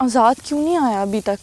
आज़ाद क्यों नहीं आया अभी तक?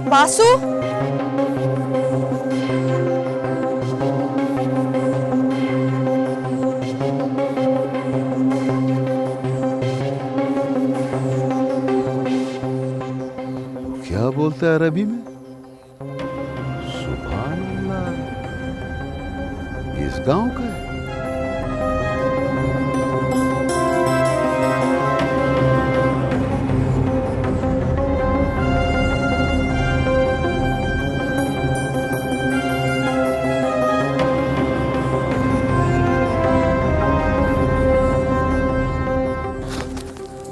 बासु, क्या बोलता है अरबी में? सुभान अल्लाह, इस गांव का है।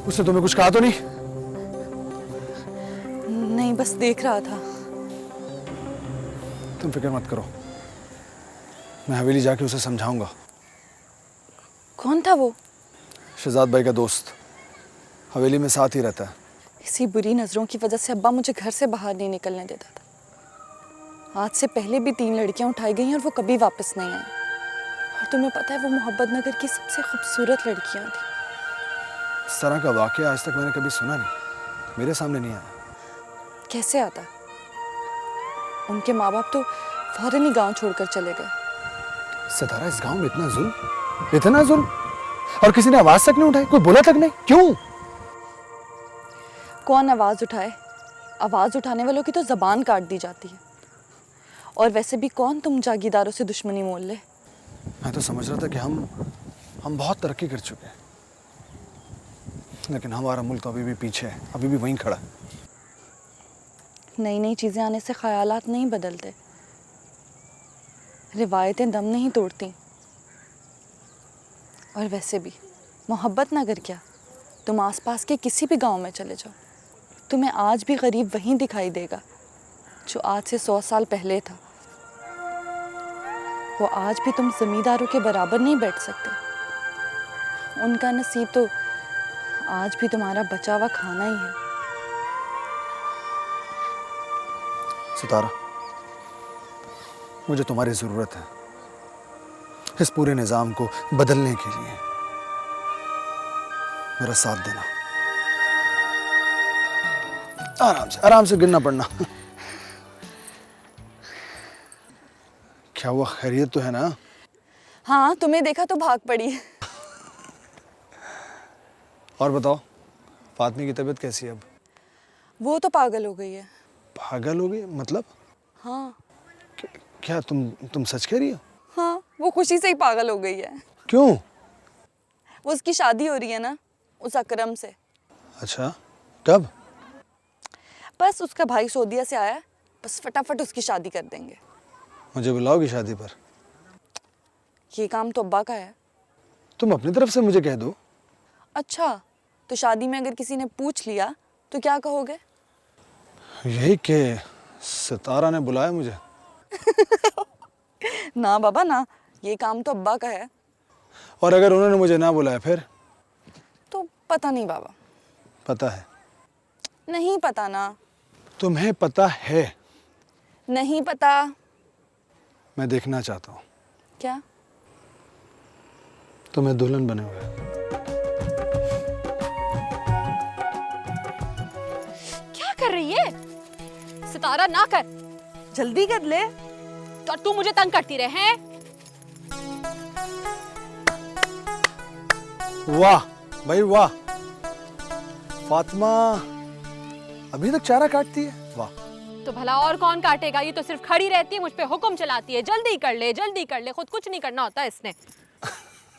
उसने तुम्हें कुछ कहा तो नहीं? नहीं, बस देख रहा था। तुम फिक्र मत करो, मैं हवेली जाके उसे समझाऊंगा। कौन था वो? शहजाद भाई का दोस्त, हवेली में साथ ही रहता है। इसी बुरी नजरों की वजह से अब्बा मुझे घर से बाहर नहीं निकलने देता था। आज से पहले भी 3 लड़कियां उठाई गई और वो कभी वापस नहीं आई। और तुम्हें पता है वो मोहब्बत नगर की सबसे खूबसूरत लड़कियां थी। इस तरह का वाकया आज तक मैंने कभी सुना नहीं, मेरे सामने नहीं आया। कैसे आता? उनके माँ बाप तो फौरन ही गांव छोड़कर चले गए। सितारा, इस गांव में इतना जुल्म, और किसी ने आवाज तक नहीं उठाई, कोई बोला तक नहीं, क्यों? कौन आवाज उठाए? आवाज उठाने वालों की तो जबान काट दी जाती है। और वैसे भी कौन तुम जागीरदारों से दुश्मनी मोल ले? मैं तो समझ रहा था कि हम बहुत तरक्की कर चुके हैं, लेकिन हमारा मुल्क तो अभी भी पीछे है, अभी भी वहीं खड़ा है। नई नई चीजें आने से ख्यालात नहीं बदलते, रिवायतें दम नहीं तोड़ती। और वैसे भी मोहब्बत नगर क्या, तुम आसपास के किसी भी गांव में चले जाओ, तुम्हें आज भी गरीब वहीं दिखाई देगा जो आज से 100 साल पहले था। वो आज भी तुम जमींदारों के बराबर नहीं बैठ सकते। उनका नसीब तो आज भी तुम्हारा बचा हुआ खाना ही है। सितारा, मुझे तुम्हारी जरूरत है इस पूरे निजाम को बदलने के लिए। मेरा साथ देना, आराम से गिरना पड़ना। क्या हुआ, खैरियत तो है ना? हाँ, तुम्हें देखा तो भाग पड़ी। और बताओ, फातमी की तबीयत कैसी है अब? वो तो पागल हो गई है। पागल हो गई मतलब? हाँ क्या तुम सच कह रही हो? हाँ, वो खुशी से ही पागल हो गई है। क्यों? वो उसकी शादी हो रही है ना, उस अकरम से। अच्छा, कब? बस उसका भाई सऊदीया से आया है, बस फटाफट उसकी शादी कर देंगे। मुझे बुलाओगी शादी पर? ये काम तो अब्बा का है। तुम अपनी तरफ से मुझे कह दो। अच्छा, तो शादी में अगर किसी ने पूछ लिया तो क्या कहोगे? यही कि सितारा ने बुलाया मुझे। ना बाबा ना, ये काम तो अब्बा का है। और अगर उन्होंने मुझे ना बुलाया फिर? तो पता नहीं बाबा। पता है? नहीं पता ना। तुम्हें पता है? नहीं पता। मैं देखना चाहता हूँ। क्या? तुम्हें दुल्हन बने हुए। क्या कर रही है सितारा? ना कर, जल्दी कर ले। तो तू मुझे तंग करती रहे हैं। वाह भाई वाह, फातिमा अभी तक चारा काटती है, वाह। तो भला और कौन काटेगा? ये तो सिर्फ खड़ी रहती है, मुझ पे हुक्म चलाती है, जल्दी कर ले जल्दी कर ले, खुद कुछ नहीं करना होता इसने।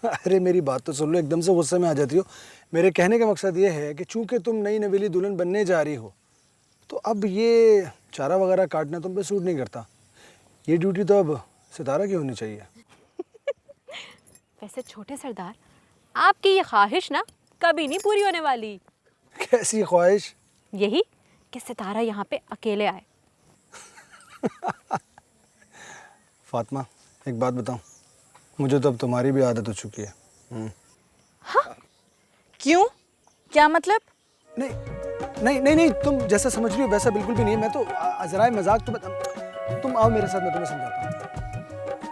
अरे मेरी बात तो सुन लो, एकदम से गुस्से में आ जाती हो। मेरे कहने का मकसद ये है कि चूंकि तुम नई नवेली दुल्हन बनने जा रही हो, तो अब ये चारा वगैरह काटना तुम पे सूट नहीं करता। ये ड्यूटी तो अब सितारा की होनी चाहिए। वैसे छोटे सरदार, आपकी ये ख्वाहिश ना कभी नहीं पूरी होने वाली। कैसी ख्वाहिश? यही कि सितारा यहाँ पे अकेले आए। फातिमा, एक बात बताऊं, मुझे तो अब तुम्हारी भी आदत हो चुकी है। क्यों? क्या मतलब? नहीं नहीं नहीं नहीं, तुम जैसा समझ रही हो वैसा बिल्कुल भी नहीं है। मैं तो जरा मजाक, तुम आओ मेरे साथ, मैं तुम्हें समझाता हूँ।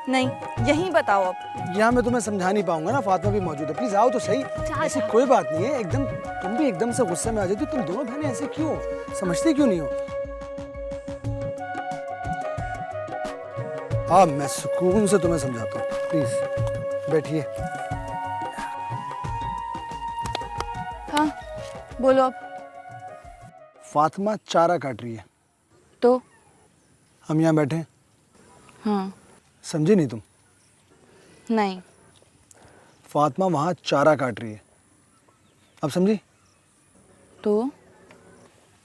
नहीं, यहीं बताओ अब। यहाँ मैं तुम्हें समझा नहीं पाऊंगा ना, फातिमा भी मौजूद है। प्लीज आओ तो सही। ऐसी कोई बात नहीं है, एकदम तुम भी एकदम से गुस्से में आ जाती हो। तुम दोनों बहनें ऐसे क्यों, समझती क्यों नहीं हो? हाँ, मैं सुकून से तुम्हें समझाता हूँ। प्लीज बैठिए। हाँ, बोलो अब। फातिमा चारा काट रही है, तो हम यहाँ बैठे हैं। हाँ। समझी नहीं तुम? नहीं। फातिमा वहाँ चारा काट रही है, अब समझी? तो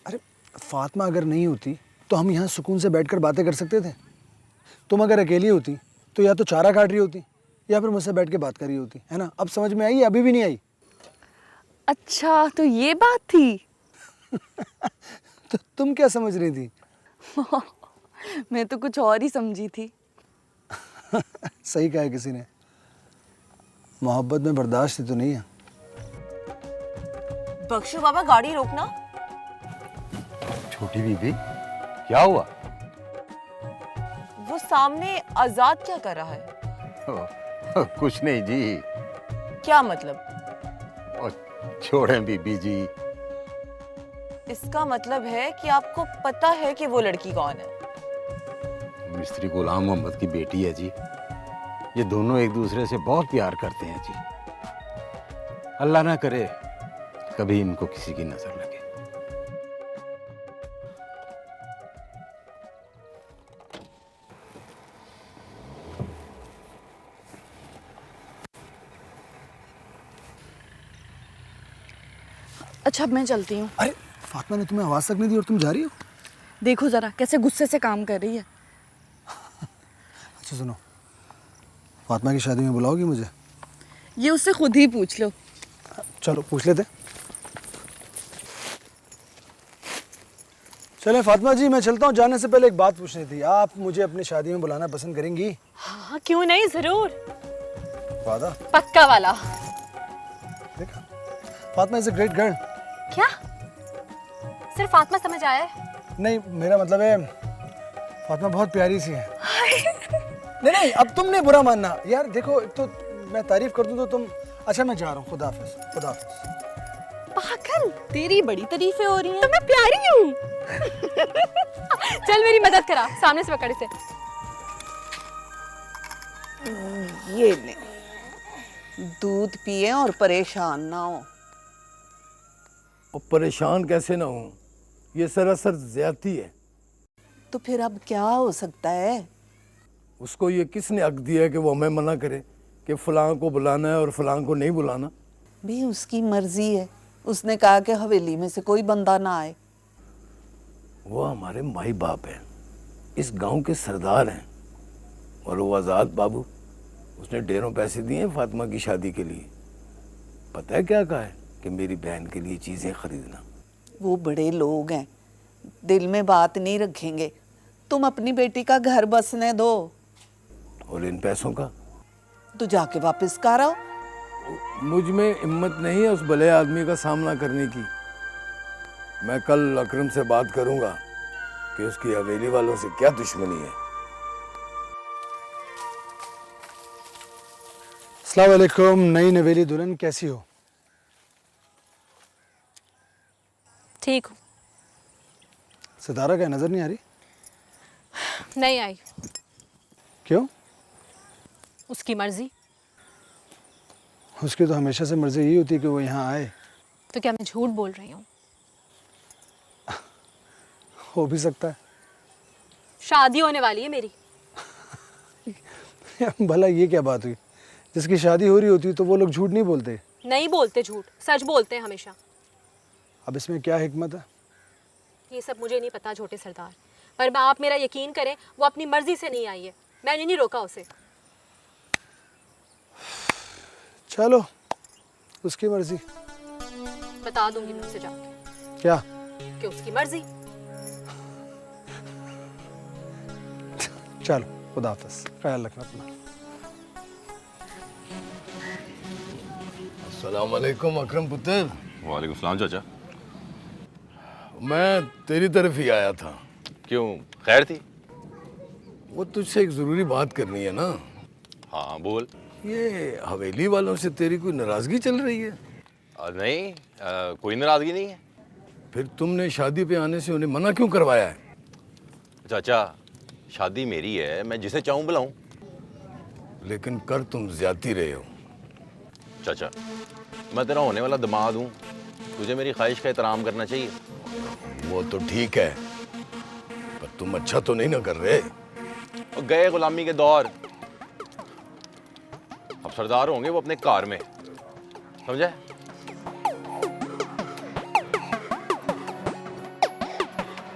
अरे फातिमा अगर नहीं होती तो हम यहाँ सुकून से बैठकर बातें कर सकते थे। तुम अगर अकेली होती तो या तो चारा काट रही होती या फिर मुझसे बैठ के बात कर रही होती, है ना? अब समझ में आई? अभी भी नहीं आई? अच्छा, तो ये बात थी। तो तुम क्या समझ रही थी? मैं तो कुछ और ही समझी थी। सही कहा है किसी ने, मोहब्बत में बर्दाश्त ही तो नहीं है। बख्शू बाबा, गाड़ी रोकना। छोटी बीबी, क्या हुआ? वो सामने आजाद क्या कर रहा है? कुछ नहीं जी। क्या मतलब? छोड़ें बीबी जी। इसका मतलब है कि आपको पता है कि वो लड़की कौन है? मिस्त्री गुलाम मोहम्मद की बेटी है जी। ये दोनों एक दूसरे से बहुत प्यार करते हैं जी। अल्लाह ना करे कभी इनको किसी की नजर लगे। अच्छा, अब मैं चलती हूँ। अरे फातिमा ने तुम्हें आवाज तक नहीं दी और तुम जा रही हो? देखो जरा कैसे गुस्से से काम कर रही है। अच्छा सुनो, फातिमा की शादी में बुलाओगी मुझे? ये उससे खुद ही पूछ लो। चलो पूछ लेते। चले फातिमा जी, मैं चलता हूँ। जाने से पहले एक बात पूछनी थी, आप मुझे अपनी शादी में बुलाना पसंद करेंगी? हाँ, क्यों नहीं, जरूर। वादा? पक्का वाला। देखा, Fatima is a great girl. क्या सिर्फ फातिमा समझ आया है? नहीं, मेरा मतलब है फातिमा बहुत प्यारी सी है। नहीं नहीं, अब तुमने बुरा मानना यार। देखो, एक तो मैं तारीफ कर दूं तो तुम। अच्छा मैं जा रहा हूँ, खुदा हाफिज। खुदा हाफिज। पागल, तेरी बड़ी तारीफें हो रही हैं। तो मैं प्यारी हूँ। चल मेरी मदद करा, सामने से पकड़ इसे। ये ले, दूध पिए और परेशान ना हो। और परेशान कैसे ना हूँ, ये सरासर ज्यादती है। तो फिर अब क्या हो सकता है? उसको ये किसने हक दिया है कि वो हमें मना करे कि फलां को बुलाना है और फलां को नहीं बुलाना? भी उसकी मर्जी है। उसने कहा कि हवेली में से कोई बंदा ना आए। वो हमारे माई बाप हैं, इस गांव के सरदार हैं। और वो आज़ाद बाबू, उसने ढेरों पैसे दिए हैं फातिमा की शादी के लिए। पता है क्या कहा है कि मेरी बहन के लिए चीज़ें खरीदना। वो बड़े लोग हैं, दिल में बात नहीं रखेंगे। तुम अपनी बेटी का घर बसने दो। और इन पैसों का तो जाके वापस कर आओ। मुझ में हिम्मत नहीं है उस भले आदमी का सामना करने की। मैं कल अकरम से बात करूंगा कि उसकी हवेली वालों से क्या दुश्मनी है। अस्सलाम वालेकुम। नई नवेली दुल्हन, कैसी हो? ठीक हूँ। सितारा क्या नजर नहीं आ रही? नहीं आई। क्यों? उसकी मर्जी। उसकी तो हमेशा से मर्जी यही होती है कि वो यहाँ आए। तो क्या मैं झूठ बोल रही हूँ? हो भी सकता शादी होने वाली है मेरी। है। भला ये क्या बात हुई? जिसकी शादी हो रही होती तो वो लोग झूठ नहीं बोलते। नहीं बोलते झूठ, सच बोलते हैं हमेशा। अब इसमें क्या हिकमत है? ये सब मुझे नहीं पता छोटे सरदार, पर आप मेरा यकीन करें, वो अपनी मर्जी से नहीं आई है, मैंने नहीं रोका उसे। चलो, उसकी मर्जी। बता दूंगी मैं उसे जाके क्या? कि उसकी मर्जी। चलो, खुदा हाफिज़, ख्याल रखना अपना। अस्सलाम वालेकुम अकरम पुत्र। वालेकुम सलाम चाचा। मैं तेरी तरफ ही आया था। क्यों, खैर थी? वो तुझसे एक ज़रूरी बात करनी है ना। हाँ बोल। ये हवेली वालों से तेरी कोई नाराज़गी चल रही है? नहीं, कोई नाराज़गी नहीं है। फिर तुमने शादी पे आने से उन्हें मना क्यों करवाया है? चाचा, शादी मेरी है, मैं जिसे चाहूँ बुलाऊँ। लेकिन कर तुम ज्यादती रहे हो। चाचा, मैं तेरा होने वाला दामाद हूँ, तुझे मेरी ख्वाहिश का एहतराम करना चाहिए। वो तो ठीक है, पर तुम अच्छा तो नहीं ना कर रहे। और गए गुलामी के दौर, अब सरदार होंगे वो अपने कार में, समझे?